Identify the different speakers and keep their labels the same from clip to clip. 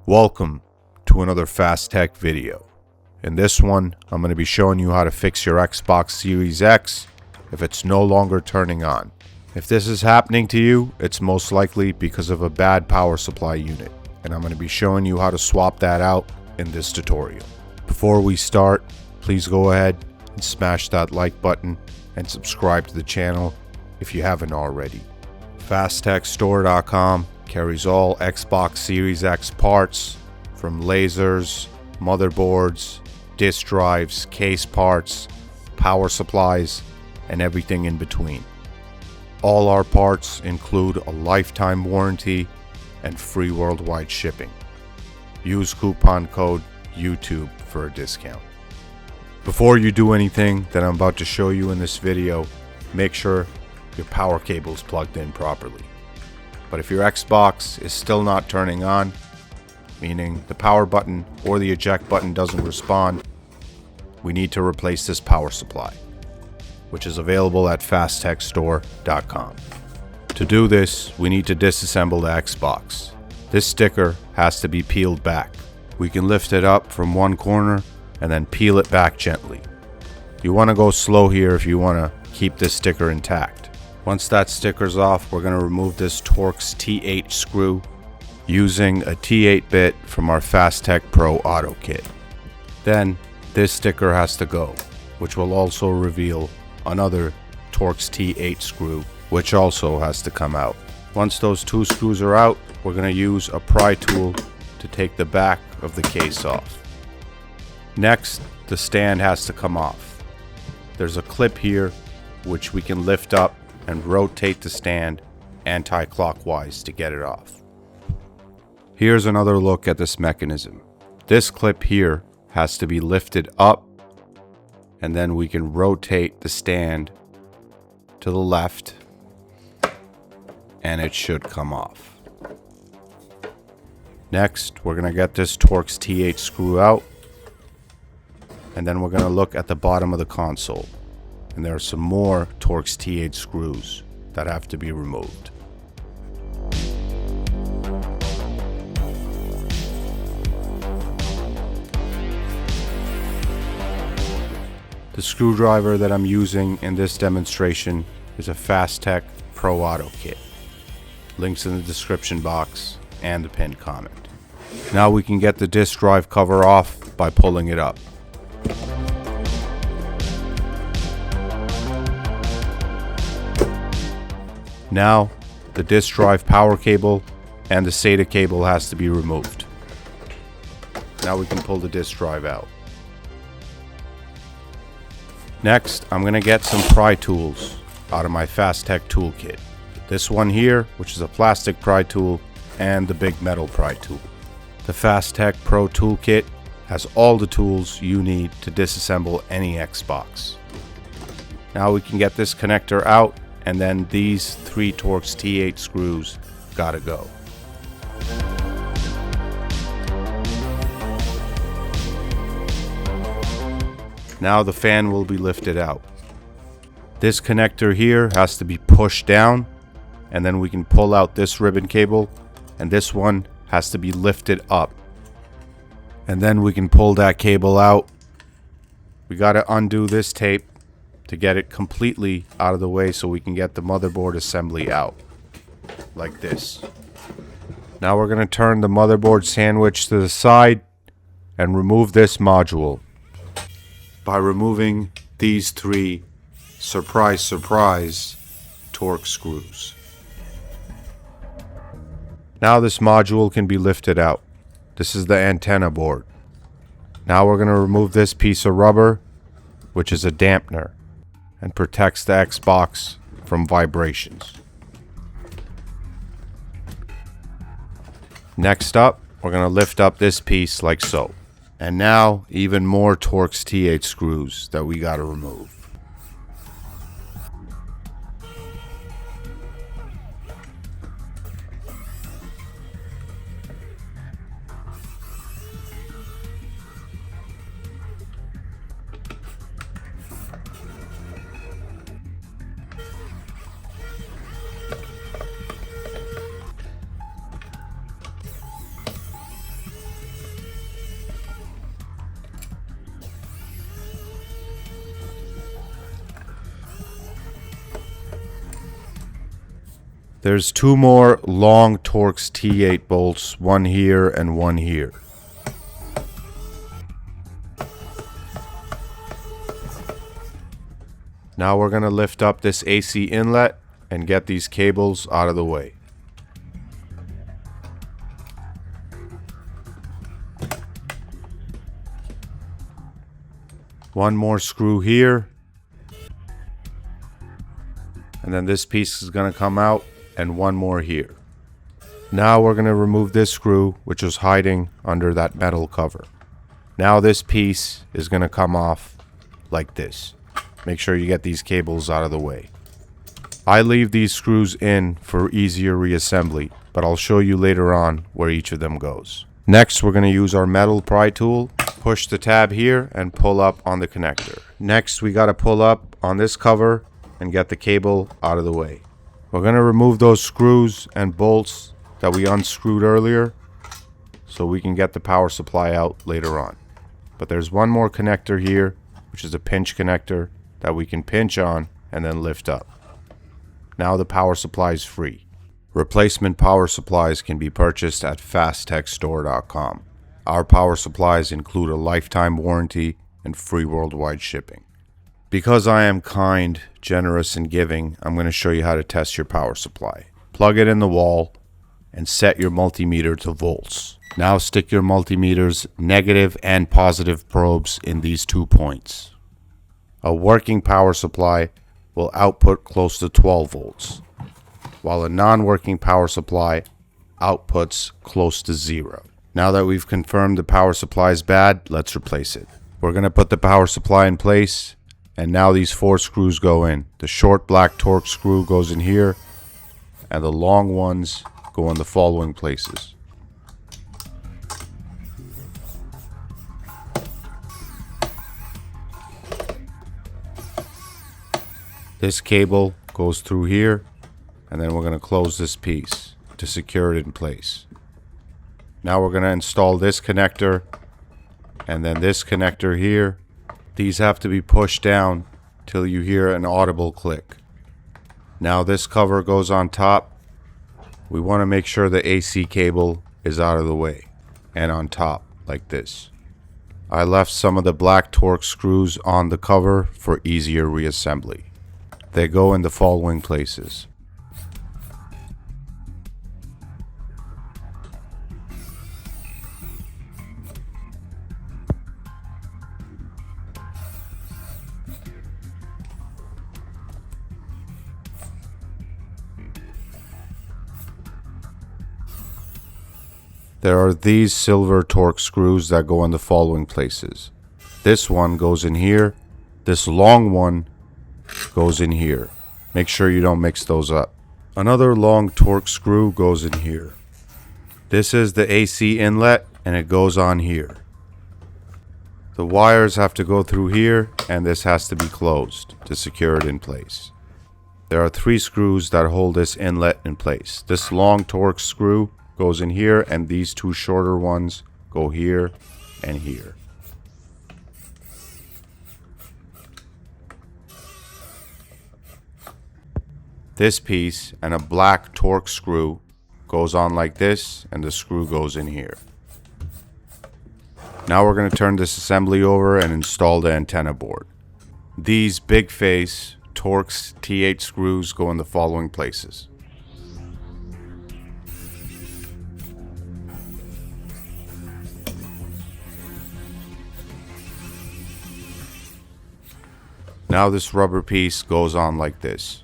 Speaker 1: Welcome to another Fast Tech video. In this one, I'm going to be showing you how to fix your Xbox Series X if it's no longer turning on. If this is happening to you, it's most likely because of a bad power supply unit, and I'm going to be showing you how to swap that out in this tutorial. Before we start, please go ahead and smash that like button and subscribe to the channel if you haven't already. FastTechStore.com carries all Xbox Series X parts, from lasers, motherboards, disk drives, case parts, power supplies, and everything in between. All our parts include a lifetime warranty and free worldwide shipping. Use coupon code YouTube for a discount. Before you do anything that I'm about to show you in this video, make sure your power cable is plugged in properly. But if your Xbox is still not turning on, meaning the power button or the eject button doesn't respond, we need to replace this power supply, which is available at FastTechStore.com. To do this, we need to disassemble the Xbox. This sticker has to be peeled back. We can lift it up from one corner and then peel it back gently. You want to go slow here if you want to keep this sticker intact. Once that sticker's off, we're going to remove this Torx T8 screw using a T8 bit from our FastTech Pro Auto Kit. Then this sticker has to go, which will also reveal another Torx T8 screw, which also has to come out. Once those two screws are out, we're going to use a pry tool to take the back of the case off. Next, the stand has to come off. There's a clip here which we can lift up and rotate the stand anti-clockwise to get it off. Here's another look at this mechanism. This clip here has to be lifted up, and then we can rotate the stand to the left and it should come off. Next, we're going to get this Torx T8 screw out, and then we're going to look at the bottom of the console. And there are some more Torx T8 screws that have to be removed. The screwdriver that I'm using in this demonstration is a FastTech Pro Auto Kit. Links in the description box and the pinned comment. Now we can get the disk drive cover off by pulling it up. Now, the disk drive power cable and the SATA cable has to be removed. Now we can pull the disk drive out. Next, I'm going to get some pry tools out of my FastTech toolkit. This one here, which is a plastic pry tool, and the big metal pry tool. The FastTech Pro Toolkit has all the tools you need to disassemble any Xbox. Now we can get this connector out, and then these three Torx T8 screws gotta go. Now the fan will be lifted out. This connector here has to be pushed down, and then we can pull out this ribbon cable, and this one has to be lifted up. And then we can pull that cable out. We gotta undo this tape to get it completely out of the way so we can get the motherboard assembly out, like this. Now we're going to turn the motherboard sandwich to the side and remove this module by removing these three, surprise surprise, Torx screws. Now this module can be lifted out. This is the antenna board. Now we're going to remove this piece of rubber, which is a dampener, and protects the Xbox from vibrations. Next up, we're going to lift up this piece like so. And now, even more Torx T8 screws that we got to remove. There's two more long Torx T8 bolts, one here and one here. Now we're going to lift up this AC inlet and get these cables out of the way. One more screw here. And then this piece is going to come out, and one more here. Now we're going to remove this screw, which was hiding under that metal cover. Now this piece is going to come off like this. Make sure you get these cables out of the way. I leave these screws in for easier reassembly, but I'll show you later on where each of them goes. Next, we're going to use our metal pry tool. Push the tab here and pull up on the connector. Next, we got to pull up on this cover and get the cable out of the way. We're going to remove those screws and bolts that we unscrewed earlier so we can get the power supply out later on. But there's one more connector here, which is a pinch connector that we can pinch on and then lift up. Now the power supply is free. Replacement power supplies can be purchased at fasttechstore.com. Our power supplies include a lifetime warranty and free worldwide shipping. Because I am kind, generous, and giving, I'm going to show you how to test your power supply. Plug it in the wall and set your multimeter to volts. Now stick your multimeter's negative and positive probes in these 2 points. A working power supply will output close to 12 volts, while a non-working power supply outputs close to 0. Now that we've confirmed the power supply is bad, let's replace it. We're going to put the power supply in place, and now these 4 screws go in. The short black Torx screw goes in here, and the long ones go in the following places. This cable goes through here, and then we're going to close this piece to secure it in place. Now we're going to install this connector and then this connector here. These have to be pushed down till you hear an audible click. Now this cover goes on top. We want to make sure the AC cable is out of the way and on top like this. I left some of the black Torx screws on the cover for easier reassembly. They go in the following places. There are these silver Torx screws that go in the following places. This one goes in here. This long one goes in here. Make sure you don't mix those up. Another long Torx screw goes in here. This is the AC inlet and it goes on here. The wires have to go through here and this has to be closed to secure it in place. There are 3 screws that hold this inlet in place. This long Torx screw goes in here and these 2 shorter ones go here and here. This piece and a black Torx screw goes on like this and the screw goes in here. Now we're going to turn this assembly over and install the antenna board. These big face Torx T8 screws go in the following places. Now this rubber piece goes on like this.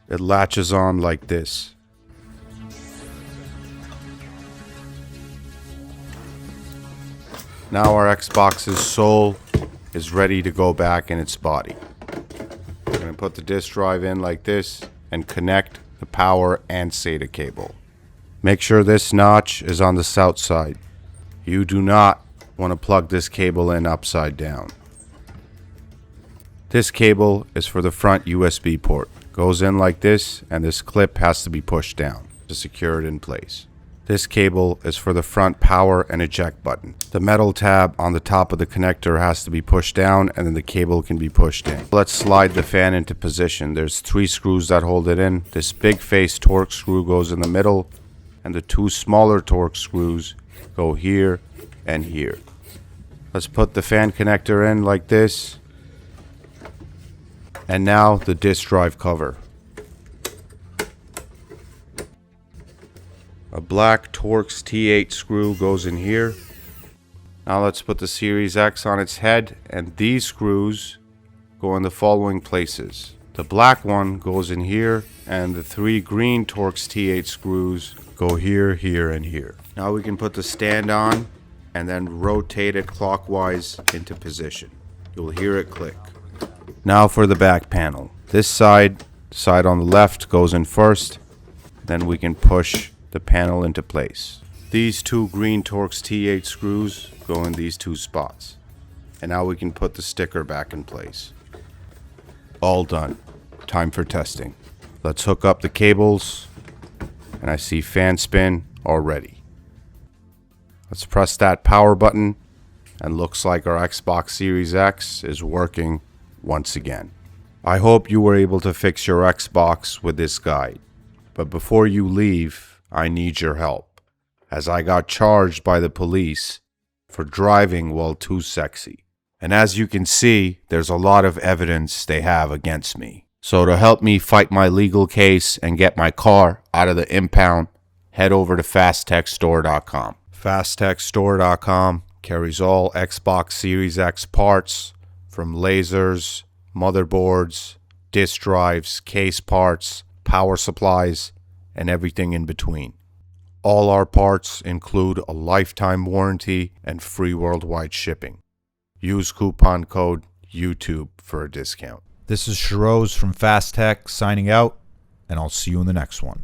Speaker 1: It latches on like this. Now our Xbox's soul is ready to go back in its body. We're going to put the disk drive in like this and connect the power and SATA cable. Make sure this notch is on the south side. You do not want to plug this cable in upside down. This cable is for the front USB port. Goes in like this, and this clip has to be pushed down to secure it in place. This cable is for the front power and eject button. The metal tab on the top of the connector has to be pushed down, and then the cable can be pushed in. Let's slide the fan into position. There's 3 screws that hold it in. This big face torque screw goes in the middle, and the 2 smaller torque screws go here and here. Let's put the fan connector in like this. And now the disk drive cover. A black Torx T8 screw goes in here. Now let's put the Series X on its head, and these screws go in the following places. The black one goes in here, and the 3 green Torx T8 screws go here, here, and here. Now we can put the stand on and then rotate it clockwise into position. You'll hear it click. Now for the back panel. This side on the left goes in first, then we can push the panel into place. These 2 green Torx T8 screws go in these 2 spots. And now we can put the sticker back in place. All done. Time for testing. Let's hook up the cables, and I see fan spin already. Let's press that power button, and looks like our Xbox Series X is working once again. I hope you were able to fix your Xbox with this guide. But before you leave, I need your help, as I got charged by the police for driving while too sexy. And as you can see, there's a lot of evidence they have against me. So to help me fight my legal case and get my car out of the impound, head over to fasttechstore.com. Fasttechstore.com carries all Xbox Series X parts, from lasers, motherboards, disk drives, case parts, power supplies, and everything in between. All our parts include a lifetime warranty and free worldwide shipping. Use coupon code YouTube for a discount.
Speaker 2: This is Shiroz from Fast Tech signing out, and I'll see you in the next one.